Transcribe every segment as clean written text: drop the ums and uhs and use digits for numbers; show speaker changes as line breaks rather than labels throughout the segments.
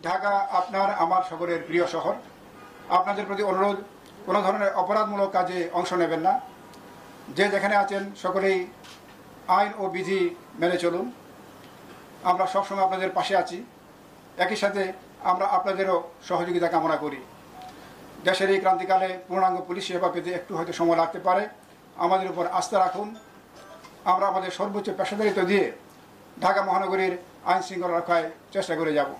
ঢাকা আপনার আমার সকলের প্রিয় শহর। আপনাদের প্রতি অনুরোধ, কোনো ধরনের অপরাধমূলক কাজে অংশ নেবেন না। যে যেখানে আছেন সকলেই আইন ও বিধি মেনে চলুন। আমরা সবসময় আপনাদের পাশে আছি। একই সাথে আমরা আপনাদেরও সহযোগিতা কামনা করি। দেশের এই ক্রান্তিকালে পূর্ণাঙ্গ পুলিশ সেবা পেতে একটু হয়তো সময় লাগতে পারে। আমাদের উপর আস্থা রাখুন। আমরা আমাদের সর্বোচ্চ পেশাদারিত্ব দিয়ে ঢাকা মহানগরীর আইন শৃঙ্খলা রক্ষায় চেষ্টা করে যাব।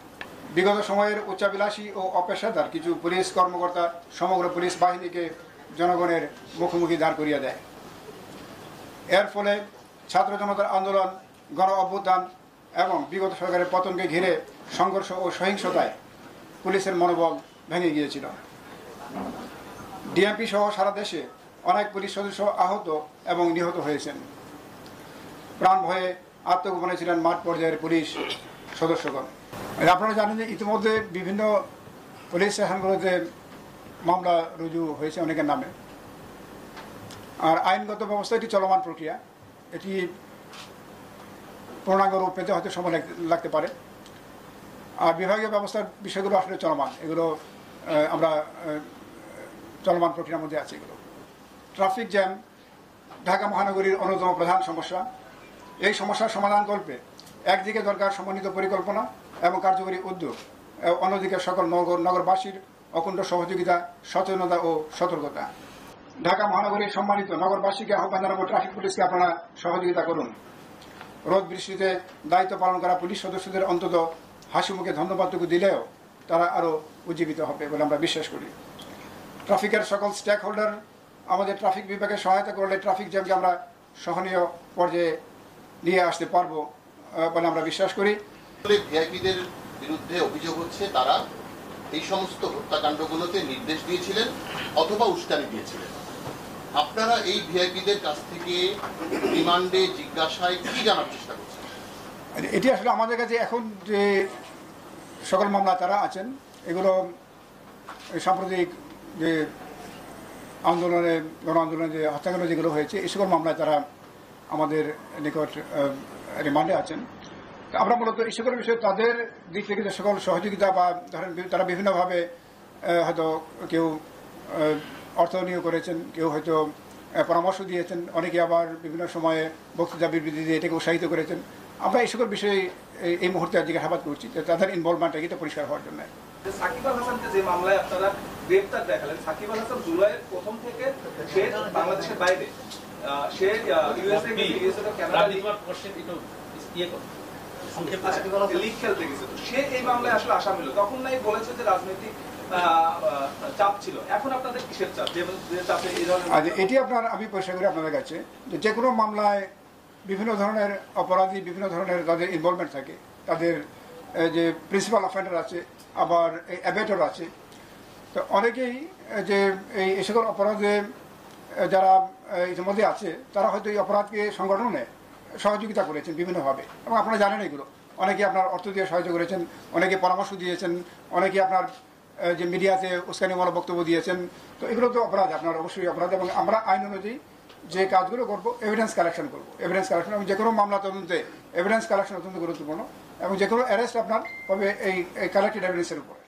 বিগত সময়ের উচ্চাভিলাষী ও অপেশাদার কিছু পুলিশ কর্মকর্তা সমগ্র পুলিশ বাহিনীকে জনগণের মুখোমুখি দাঁড় করিয়ে দেয়। এর ফলে ছাত্র জনতার আন্দোলন, গণ অভ্যুত্থান এবং বিগত সরকারের পতনকে ঘিরে সংঘর্ষ ও সহিংসতায় পুলিশের মনোবল ভেঙে গিয়েছিল। ডিএমপি সহ সারা দেশে অনেক পুলিশ সদস্য আহত এবং নিহত হয়েছেন। প্রাণ ভয়ে আত্মগোপনে ছিলেন মাঠ পর্যায়ের পুলিশ সদস্যগণ। আপনারা জানেন যে ইতিমধ্যে বিভিন্ন পুলিশ স্টেশনগুলোতে মামলা রুজু হয়েছে অনেকের নামে। আর আইনগত ব্যবস্থা এটি চলমান প্রক্রিয়া। এটি পূর্ণাঙ্গ রূপ পেতে হয়তো সময় লাগতে পারে। আর বিভাগীয় ব্যবস্থার বিষয়গুলো আসলে চলমান, এগুলো আমরা চলমান প্রক্রিয়ার মধ্যে আছে। এগুলো ট্রাফিক জ্যাম ঢাকা মহানগরীর অন্যতম প্রধান সমস্যা। এই সমস্যার সমাধানকল্পে একদিকে দরকার সমন্বিত পরিকল্পনা এবং কার্যকরী উদ্যোগ, অন্যদিকে সকল নগরবাসীর অকুণ্ঠ সহযোগিতা, সচেতনতা ও সতর্কতা। ঢাকা মহানগরীর সম্মানিত নগরবাসীকে আহ্বান জানাবো, ট্রাফিক পুলিশকে আপনারা সহযোগিতা করুন। রোদ বৃষ্টিতে দায়িত্ব পালন করা পুলিশ সদস্যদের অন্তত হাসি মুখে ধন্যবাদটুকু দিলেও তারা আরও উজ্জীবিত হবে বলে আমরা বিশ্বাস করি। ট্রাফিকের সকল স্টেক হোল্ডার আমাদের ট্রাফিক বিভাগে সহায়তা করলে ট্রাফিক জ্যামকে আমরা সহনীয় পর্যায়ে নিয়ে আসতে পারবো বলে আমরা বিশ্বাস করি।
ভিআইপিদের বিরুদ্ধে অভিযোগ হচ্ছে তারা এই সমস্ত হত্যাকাণ্ডগুলোতে নির্দেশ দিয়েছিলেন অথবা উস্কানি দিয়েছিলেন। আপনারা এই ভিআইপিদের কাছ থেকে রিমান্ডে জিজ্ঞাসায় কি জানার চেষ্টা করছেন?
এটি আসলে আমাদের কাছে এখন যে সকল মামলা তারা আছেন, এগুলো সাম্প্রতিক যে আন্দোলনে, গণ আন্দোলনে যে হত্যাকাণ্ড যেগুলো হয়েছে, এই সকল মামলায় তারা আমাদের নিকট রিমান্ডে আছেন। আমরা মূলত এই সকল বিষয়ে তাদের দিক থেকে যে সকল সহযোগিতা বা ধরেন তারা বিভিন্নভাবে হয়তো কেউ অর্থ নিয়োগ করেছেন, কেউ হয়তো পরামর্শ দিয়েছেন, অনেকে আবার বিভিন্ন সময়ে বক্তৃতা বিবৃতি দিয়ে এটাকে উৎসাহিত করেছেন। আমরা এই সকল বিষয়ে এই মুহূর্তে জিজ্ঞাসাবাদ করছি যে তাদের ইনভলভমেন্ট এটা পরিষ্কার হওয়ার জন্য।
সাকিব আল হাসানকে যে মামলায় আপনারা গ্রেপ্তার দেখালেন, সাকিব আল হাসান জুলাইয়ের প্রথম থেকে সে বাংলাদেশের বাইরে, সে ইউএসএ লিগ খেলতে গেছে। সে এই মামলায় আসলে আসামি হলো। তখন নাই বলেছে যে রাজনৈতিক চাপ ছিল। এখন আপনাদের কিসের চাপ?
এটি আমি পরিষ্কার করি আপনাদের কাছে যে কোনো মামলায় বিভিন্ন ধরনের অপরাধী, বিভিন্ন ধরনের যাদের ইনভলভমেন্ট থাকে, তাদের যে প্রিন্সিপাল অফেন্ডার আছে, আবার অ্যাবেটর আছে। তো অনেকেই যে এই সকল অপরাধে যারা ইতিমধ্যে আছে, তারা হয়তো এই অপরাধকে সংগঠনে সহযোগিতা করেছেন বিভিন্নভাবে, এবং আপনারা জানেন এগুলো। অনেকে আপনার অর্থ দিয়ে সাহায্য করেছেন, অনেকে পরামর্শ দিয়েছেন, অনেকে আপনার যে মিডিয়াতে উস্কানিমূলক বক্তব্য দিয়েছেন। তো এগুলো তো অপরাধ, আপনার অবশ্যই অপরাধ। এবং আমরা আইন অনুযায়ী যে কাজগুলো করবো, এভিডেন্স কালেকশন করবো। এভিডেন্স কালেকশন এবং যে কোনো মামলা তদন্তে এভিডেন্স কালেকশন অত্যন্ত গুরুত্বপূর্ণ, এবং যে কোনো অ্যারেস্ট আপনার হবে এই কালেক্টেড এভিডেন্সের উপরে।